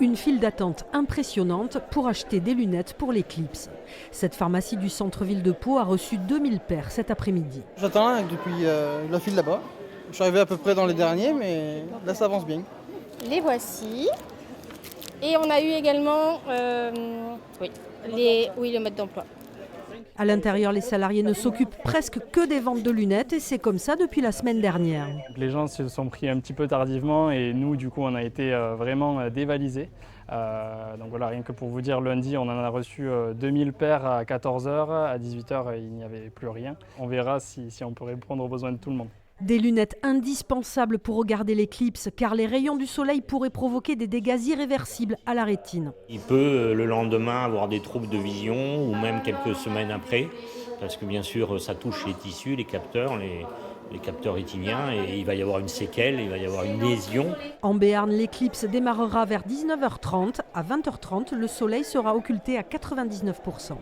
Une file d'attente impressionnante pour acheter des lunettes pour l'éclipse. Cette pharmacie du centre-ville de Pau a reçu 2000 paires cet après-midi. J'attends depuis la file là-bas. Je suis arrivé à peu près dans les derniers, mais là ça avance bien. Les voici. Et on a eu également le mode d'emploi. À l'intérieur, les salariés ne s'occupent presque que des ventes de lunettes et c'est comme ça depuis la semaine dernière. Les gens se sont pris un petit peu tardivement et nous, du coup, on a été vraiment dévalisés. Donc voilà, rien que pour vous dire, lundi, on en a reçu 2000 paires à 14h. À 18h, il n'y avait plus rien. On verra si on peut répondre aux besoins de tout le monde. Des lunettes indispensables pour regarder l'éclipse, car les rayons du soleil pourraient provoquer des dégâts irréversibles à la rétine. Il peut le lendemain avoir des troubles de vision ou même quelques semaines après, parce que bien sûr ça touche les tissus, les capteurs rétiniens et il va y avoir une séquelle, il va y avoir une lésion. En Béarn, l'éclipse démarrera vers 19h30. À 20h30, le soleil sera occulté à 99%.